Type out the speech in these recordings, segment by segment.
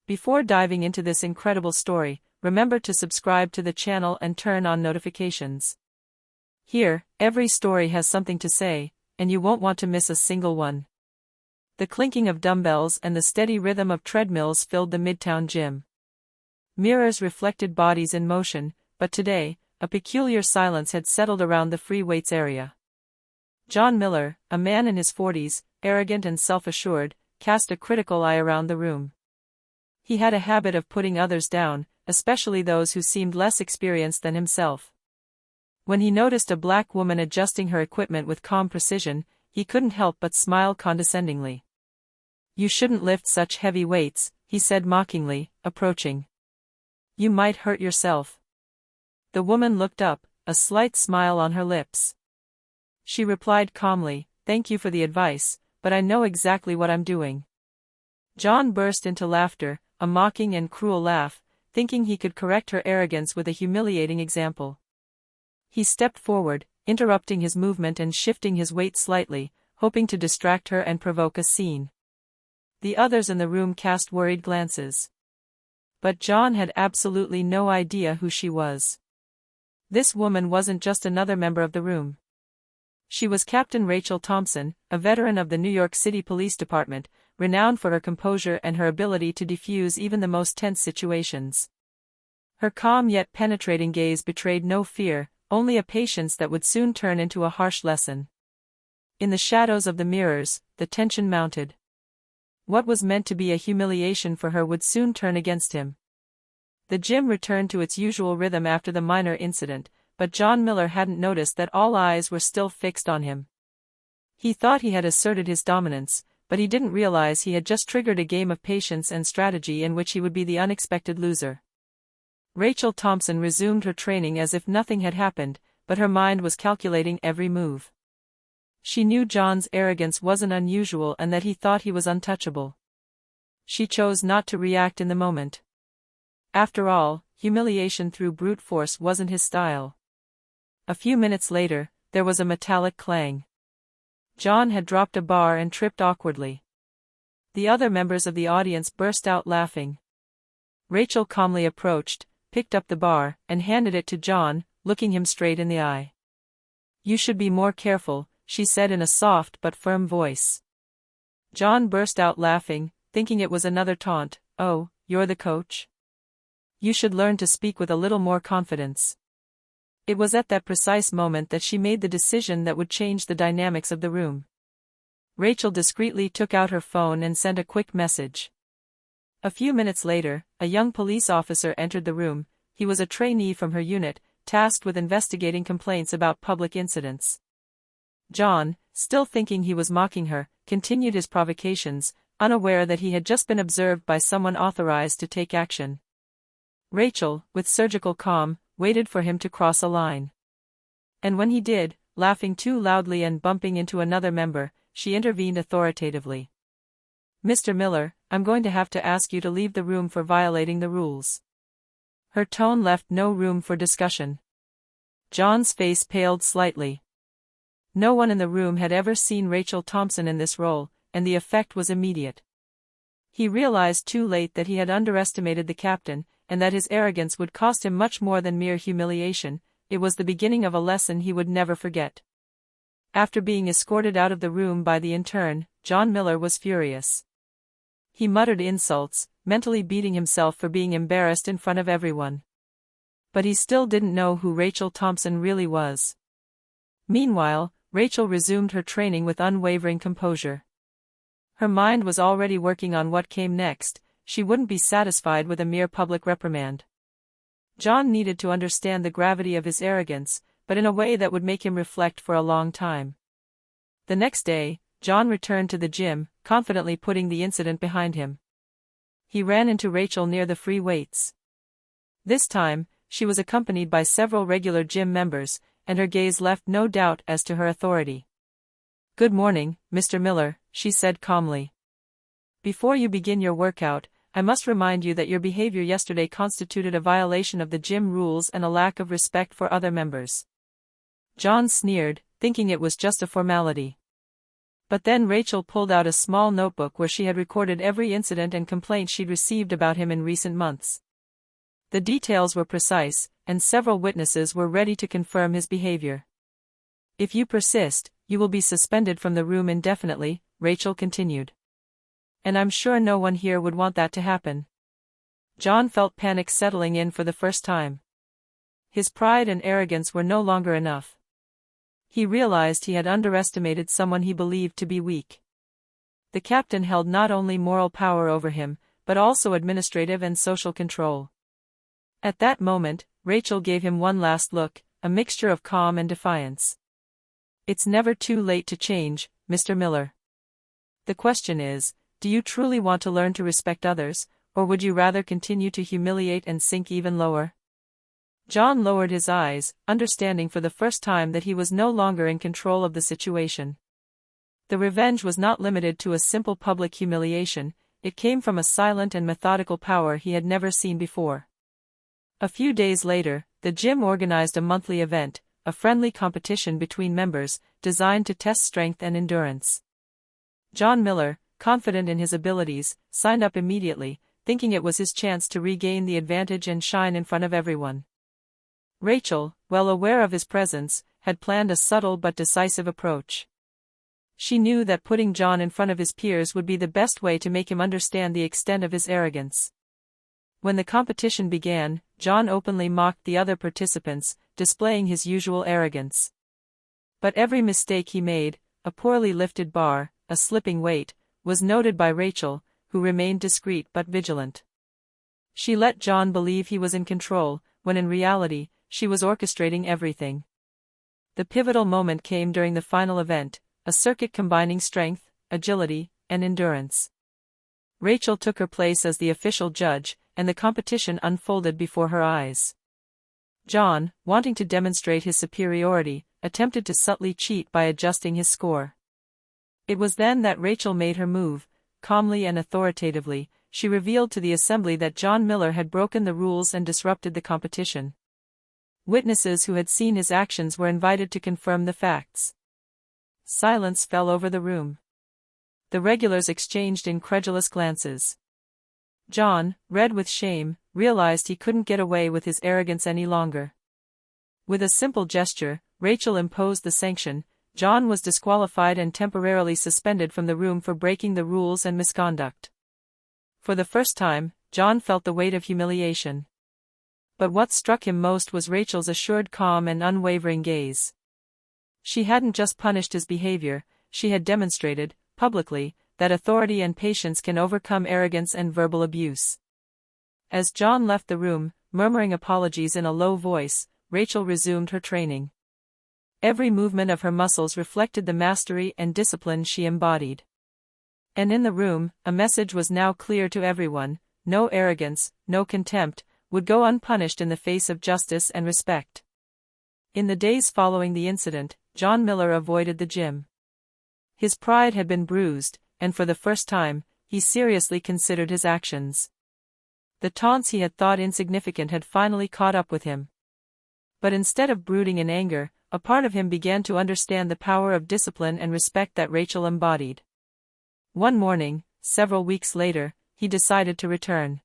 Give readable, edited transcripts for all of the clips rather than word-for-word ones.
Before diving into this incredible story, remember to subscribe to the channel and turn on notifications. Here, every story has something to say, and you won't want to miss a single one. The clinking of dumbbells and the steady rhythm of treadmills filled the Midtown gym. Mirrors reflected bodies in motion, but today, a peculiar silence had settled around the free weights area. John Miller, a man in his 40s, arrogant and self-assured, cast a critical eye around the room. He had a habit of putting others down, especially those who seemed less experienced than himself. When he noticed a black woman adjusting her equipment with calm precision, he couldn't help but smile condescendingly. "You shouldn't lift such heavy weights," he said mockingly, approaching. "You might hurt yourself." The woman looked up, a slight smile on her lips. She replied calmly, "Thank you for the advice, but I know exactly what I'm doing." John burst into laughter, a mocking and cruel laugh, thinking he could correct her arrogance with a humiliating example. He stepped forward, interrupting his movement and shifting his weight slightly, hoping to distract her and provoke a scene. The others in the room cast worried glances. But John had absolutely no idea who she was. This woman wasn't just another member of the room. She was Captain Rachel Thompson, a veteran of the New York City Police Department, renowned for her composure and her ability to defuse even the most tense situations. Her calm yet penetrating gaze betrayed no fear, only a patience that would soon turn into a harsh lesson. In the shadows of the mirrors, the tension mounted. What was meant to be a humiliation for her would soon turn against him. The gym returned to its usual rhythm after the minor incident, but John Miller hadn't noticed that all eyes were still fixed on him. He thought he had asserted his dominance, but he didn't realize he had just triggered a game of patience and strategy in which he would be the unexpected loser. Rachel Thompson resumed her training as if nothing had happened, but her mind was calculating every move. She knew John's arrogance wasn't unusual and that he thought he was untouchable. She chose not to react in the moment. After all, humiliation through brute force wasn't his style. A few minutes later, there was a metallic clang. John had dropped a bar and tripped awkwardly. The other members of the audience burst out laughing. Rachel calmly approached, picked up the bar, and handed it to John, looking him straight in the eye. "You should be more careful," she said in a soft but firm voice. John burst out laughing, thinking it was another taunt. "Oh, you're the coach? You should learn to speak with a little more confidence." It was at that precise moment that she made the decision that would change the dynamics of the room. Rachel discreetly took out her phone and sent a quick message. A few minutes later, a young police officer entered the room. He was a trainee from her unit, tasked with investigating complaints about public incidents. John, still thinking he was mocking her, continued his provocations, unaware that he had just been observed by someone authorized to take action. Rachel, with surgical calm, waited for him to cross a line. And when he did, laughing too loudly and bumping into another member, she intervened authoritatively. "Mr. Miller, I'm going to have to ask you to leave the room for violating the rules." Her tone left no room for discussion. John's face paled slightly. No one in the room had ever seen Rachel Thompson in this role, and the effect was immediate. He realized too late that he had underestimated the captain, and that his arrogance would cost him much more than mere humiliation. It was the beginning of a lesson he would never forget. After being escorted out of the room by the intern, John Miller was furious. He muttered insults, mentally beating himself for being embarrassed in front of everyone. But he still didn't know who Rachel Thompson really was. Meanwhile, Rachel resumed her training with unwavering composure. Her mind was already working on what came next. She wouldn't be satisfied with a mere public reprimand. John needed to understand the gravity of his arrogance, but in a way that would make him reflect for a long time. The next day, John returned to the gym, confidently putting the incident behind him. He ran into Rachel near the free weights. This time, she was accompanied by several regular gym members, and her gaze left no doubt as to her authority. "Good morning, Mr. Miller," she said calmly. "Before you begin your workout, I must remind you that your behavior yesterday constituted a violation of the gym rules and a lack of respect for other members." John sneered, thinking it was just a formality. But then Rachel pulled out a small notebook where she had recorded every incident and complaint she'd received about him in recent months. The details were precise, and several witnesses were ready to confirm his behavior. "If you persist, you will be suspended from the room indefinitely," Rachel continued. "And I'm sure no one here would want that to happen." John felt panic settling in for the first time. His pride and arrogance were no longer enough. He realized he had underestimated someone he believed to be weak. The captain held not only moral power over him, but also administrative and social control. At that moment, Rachel gave him one last look, a mixture of calm and defiance. "It's never too late to change, Mr. Miller. The question is, do you truly want to learn to respect others, or would you rather continue to humiliate and sink even lower?" John lowered his eyes, understanding for the first time that he was no longer in control of the situation. The revenge was not limited to a simple public humiliation, it came from a silent and methodical power he had never seen before. A few days later, the gym organized a monthly event, a friendly competition between members, designed to test strength and endurance. John Miller, confident in his abilities, signed up immediately, thinking it was his chance to regain the advantage and shine in front of everyone. Rachel, well aware of his presence, had planned a subtle but decisive approach. She knew that putting John in front of his peers would be the best way to make him understand the extent of his arrogance. When the competition began, John openly mocked the other participants, displaying his usual arrogance. But every mistake he made, a poorly lifted bar, a slipping weight, was noted by Rachel, who remained discreet but vigilant. She let John believe he was in control, when in reality, she was orchestrating everything. The pivotal moment came during the final event, a circuit combining strength, agility, and endurance. Rachel took her place as the official judge, and the competition unfolded before her eyes. John, wanting to demonstrate his superiority, attempted to subtly cheat by adjusting his score. It was then that Rachel made her move. Calmly and authoritatively, she revealed to the assembly that John Miller had broken the rules and disrupted the competition. Witnesses who had seen his actions were invited to confirm the facts. Silence fell over the room. The regulars exchanged incredulous glances. John, red with shame, realized he couldn't get away with his arrogance any longer. With a simple gesture, Rachel imposed the sanction. John was disqualified and temporarily suspended from the room for breaking the rules and misconduct. For the first time, John felt the weight of humiliation. But what struck him most was Rachel's assured calm and unwavering gaze. She hadn't just punished his behavior, she had demonstrated, publicly, that authority and patience can overcome arrogance and verbal abuse. As John left the room, murmuring apologies in a low voice, Rachel resumed her training. Every movement of her muscles reflected the mastery and discipline she embodied. And in the room, a message was now clear to everyone: no arrogance, no contempt, would go unpunished in the face of justice and respect. In the days following the incident, John Miller avoided the gym. His pride had been bruised, and for the first time, he seriously considered his actions. The taunts he had thought insignificant had finally caught up with him. But instead of brooding in anger, a part of him began to understand the power of discipline and respect that Rachel embodied. One morning, several weeks later, he decided to return.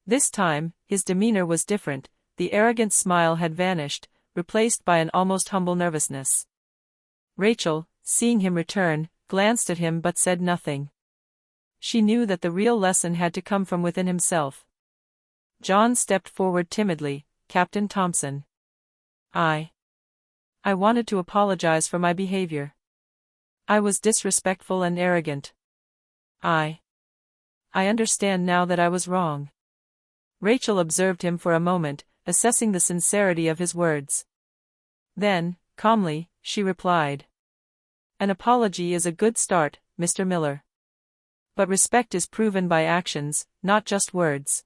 This time, his demeanor was different. The arrogant smile had vanished, replaced by an almost humble nervousness. Rachel, seeing him return, glanced at him but said nothing. She knew that the real lesson had to come from within himself. John stepped forward timidly. "Captain Thompson. I wanted to apologize for my behavior. I was disrespectful and arrogant. I understand now that I was wrong." Rachel observed him for a moment, assessing the sincerity of his words. Then, calmly, she replied, "An apology is a good start, Mr. Miller. But respect is proven by actions, not just words.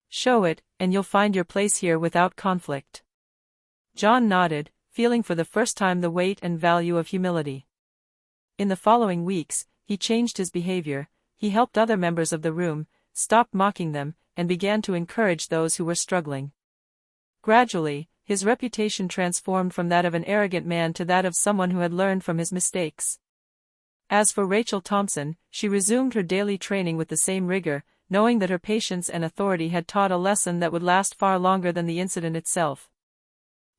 Show it, and you'll find your place here without conflict." John nodded, feeling for the first time the weight and value of humility. In the following weeks, he changed his behavior. He helped other members of the room, stopped mocking them, and began to encourage those who were struggling. Gradually, his reputation transformed from that of an arrogant man to that of someone who had learned from his mistakes. As for Rachel Thompson, she resumed her daily training with the same rigor, knowing that her patience and authority had taught a lesson that would last far longer than the incident itself.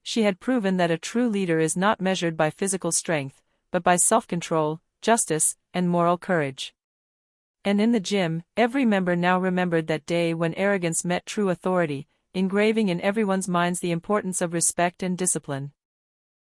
She had proven that a true leader is not measured by physical strength, but by self-control, justice, and moral courage. And in the gym, every member now remembered that day when arrogance met true authority, engraving in everyone's minds the importance of respect and discipline.